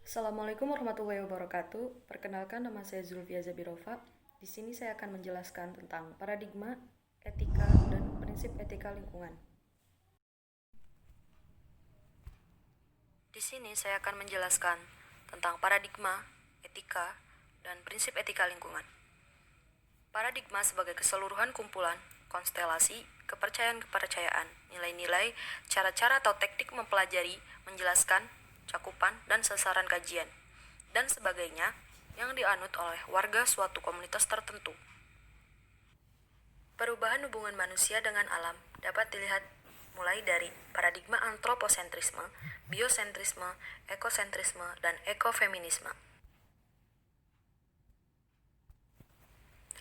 Assalamualaikum warahmatullahi wabarakatuh. Perkenalkan, nama saya Zulfia Zabirova. Di sini saya akan menjelaskan tentang paradigma, etika, dan prinsip etika lingkungan. Di sini saya akan menjelaskan tentang paradigma, etika, dan prinsip etika lingkungan. Paradigma sebagai keseluruhan kumpulan, konstelasi, kepercayaan-kepercayaan, nilai-nilai, cara-cara atau teknik mempelajari, menjelaskan, cakupan, dan sasaran kajian, dan sebagainya yang dianut oleh warga suatu komunitas tertentu. Perubahan hubungan manusia dengan alam dapat dilihat mulai dari paradigma antroposentrisme, biosentrisme, ekosentrisme, dan ekofeminisme.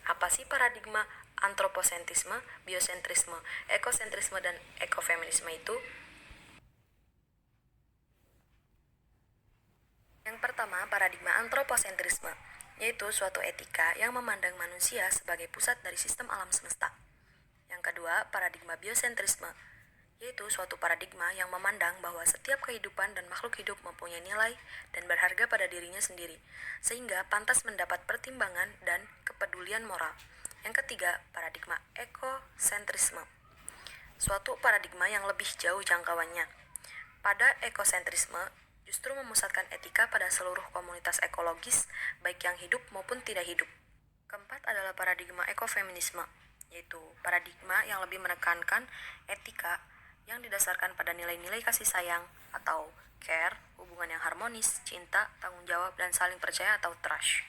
Apa sih paradigma antroposentrisme, biosentrisme, ekosentrisme, dan ekofeminisme itu? Yang pertama, paradigma antroposentrisme, yaitu suatu etika yang memandang manusia sebagai pusat dari sistem alam semesta. Yang kedua, paradigma biosentrisme, yaitu suatu paradigma yang memandang bahwa setiap kehidupan dan makhluk hidup mempunyai nilai dan berharga pada dirinya sendiri, sehingga pantas mendapat pertimbangan dan kepedulian moral. Yang ketiga, paradigma ekosentrisme, suatu paradigma yang lebih jauh jangkauannya. Pada ekosentrisme, justru memusatkan etika pada seluruh komunitas ekologis, baik yang hidup maupun tidak hidup. Keempat adalah paradigma ekofeminisme, yaitu paradigma yang lebih menekankan etika yang didasarkan pada nilai-nilai kasih sayang atau care, hubungan yang harmonis, cinta, tanggung jawab, dan saling percaya atau trust.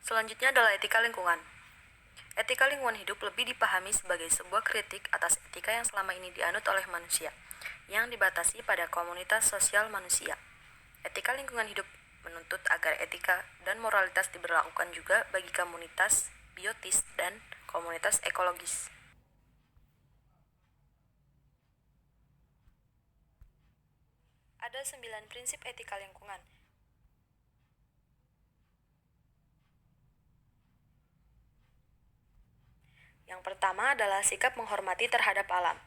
Selanjutnya adalah etika lingkungan. Etika lingkungan hidup lebih dipahami sebagai sebuah kritik atas etika yang selama ini dianut oleh manusia, yang dibatasi pada komunitas sosial manusia. Etika lingkungan hidup menuntut agar etika dan moralitas diberlakukan juga bagi komunitas biotis dan komunitas ekologis. Ada 9 prinsip etika lingkungan. Yang pertama adalah sikap menghormati terhadap alam.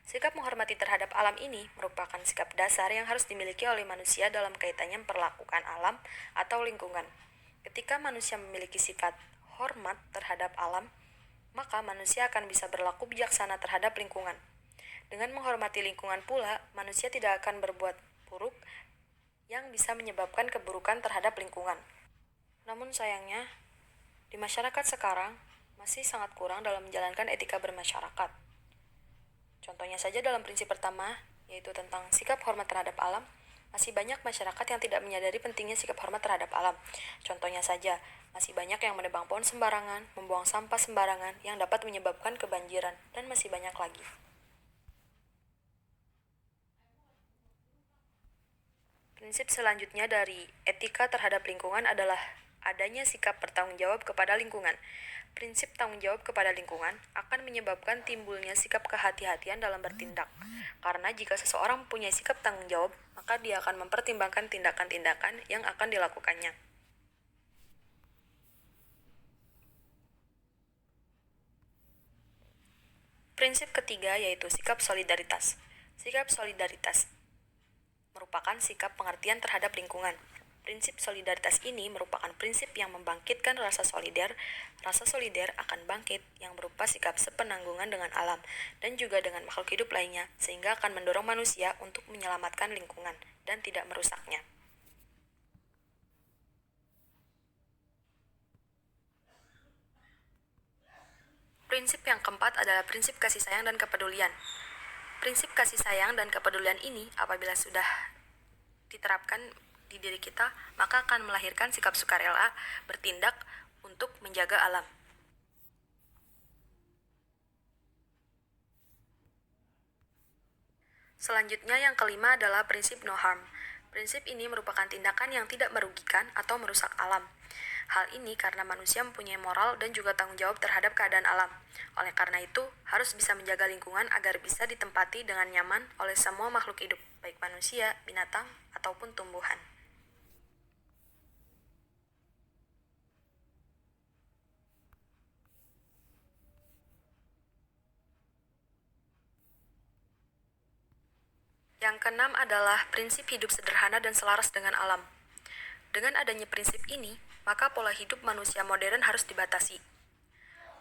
Sikap menghormati terhadap alam ini merupakan sikap dasar yang harus dimiliki oleh manusia dalam kaitannya memperlakukan alam atau lingkungan. Ketika manusia memiliki sifat hormat terhadap alam, maka manusia akan bisa berlaku bijaksana terhadap lingkungan. Dengan menghormati lingkungan pula, manusia tidak akan berbuat buruk yang bisa menyebabkan keburukan terhadap lingkungan. Namun sayangnya, di masyarakat sekarang masih sangat kurang dalam menjalankan etika bermasyarakat. Contohnya saja dalam prinsip pertama, yaitu tentang sikap hormat terhadap alam, masih banyak masyarakat yang tidak menyadari pentingnya sikap hormat terhadap alam. Contohnya saja, masih banyak yang menebang pohon sembarangan, membuang sampah sembarangan yang dapat menyebabkan kebanjiran, dan masih banyak lagi. Prinsip selanjutnya dari etika terhadap lingkungan adalah adanya sikap bertanggung jawab kepada lingkungan. Prinsip tanggung jawab kepada lingkungan akan menyebabkan timbulnya sikap kehati-hatian dalam bertindak. Karena jika seseorang mempunyai sikap tanggung jawab, maka dia akan mempertimbangkan tindakan-tindakan yang akan dilakukannya. Prinsip ketiga yaitu sikap solidaritas. Sikap solidaritas merupakan sikap pengertian terhadap lingkungan. Prinsip solidaritas ini merupakan prinsip yang membangkitkan rasa solider. Rasa solider akan bangkit yang berupa sikap sepenanggungan dengan alam dan juga dengan makhluk hidup lainnya, sehingga akan mendorong manusia untuk menyelamatkan lingkungan dan tidak merusaknya. Prinsip yang keempat adalah prinsip kasih sayang dan kepedulian. Prinsip kasih sayang dan kepedulian ini apabila sudah diterapkan di diri kita, maka akan melahirkan sikap sukarela bertindak untuk menjaga alam. Selanjutnya yang kelima adalah prinsip no harm. Prinsip ini merupakan tindakan yang tidak merugikan atau merusak alam. Hal ini karena manusia mempunyai moral dan juga tanggung jawab terhadap keadaan alam. Oleh karena itu, harus bisa menjaga lingkungan agar bisa ditempati dengan nyaman oleh semua makhluk hidup, baik manusia, binatang, ataupun tumbuhan. Yang keenam adalah prinsip hidup sederhana dan selaras dengan alam. Dengan adanya prinsip ini, maka pola hidup manusia modern harus dibatasi.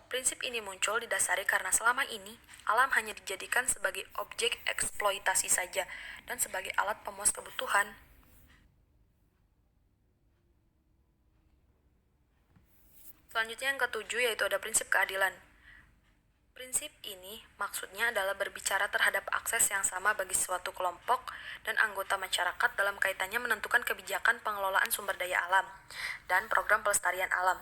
Prinsip ini muncul didasari karena selama ini, alam hanya dijadikan sebagai objek eksploitasi saja dan sebagai alat pemuas kebutuhan. Selanjutnya yang ketujuh yaitu ada prinsip keadilan. Prinsip ini maksudnya adalah berbicara terhadap akses yang sama bagi suatu kelompok dan anggota masyarakat dalam kaitannya menentukan kebijakan pengelolaan sumber daya alam dan program pelestarian alam.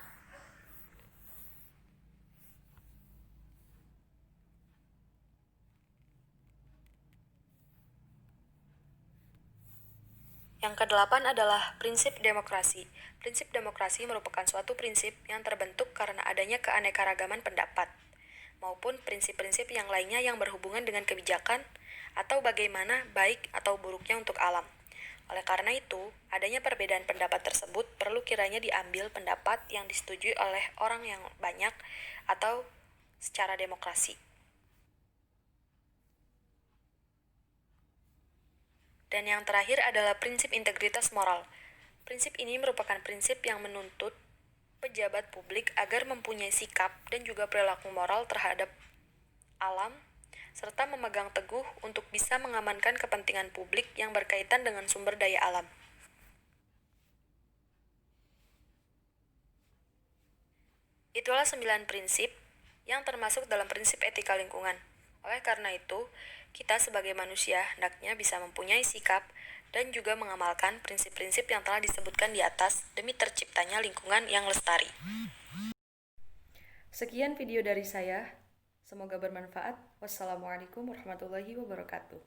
Yang kedelapan adalah prinsip demokrasi. Prinsip demokrasi merupakan suatu prinsip yang terbentuk karena adanya keanekaragaman pendapat, maupun prinsip-prinsip yang lainnya yang berhubungan dengan kebijakan atau bagaimana baik atau buruknya untuk alam. Oleh karena itu, adanya perbedaan pendapat tersebut perlu kiranya diambil pendapat yang disetujui oleh orang yang banyak atau secara demokrasi. Dan yang terakhir adalah prinsip integritas moral. Prinsip ini merupakan prinsip yang menuntut pejabat publik agar mempunyai sikap dan juga perilaku moral terhadap alam, serta memegang teguh untuk bisa mengamankan kepentingan publik yang berkaitan dengan sumber daya alam. Itulah 9 prinsip yang termasuk dalam prinsip etika lingkungan. Oleh karena itu, kita sebagai manusia hendaknya bisa mempunyai sikap dan juga mengamalkan prinsip-prinsip yang telah disebutkan di atas demi terciptanya lingkungan yang lestari. Sekian video dari saya. Semoga bermanfaat. Wassalamualaikum warahmatullahi wabarakatuh.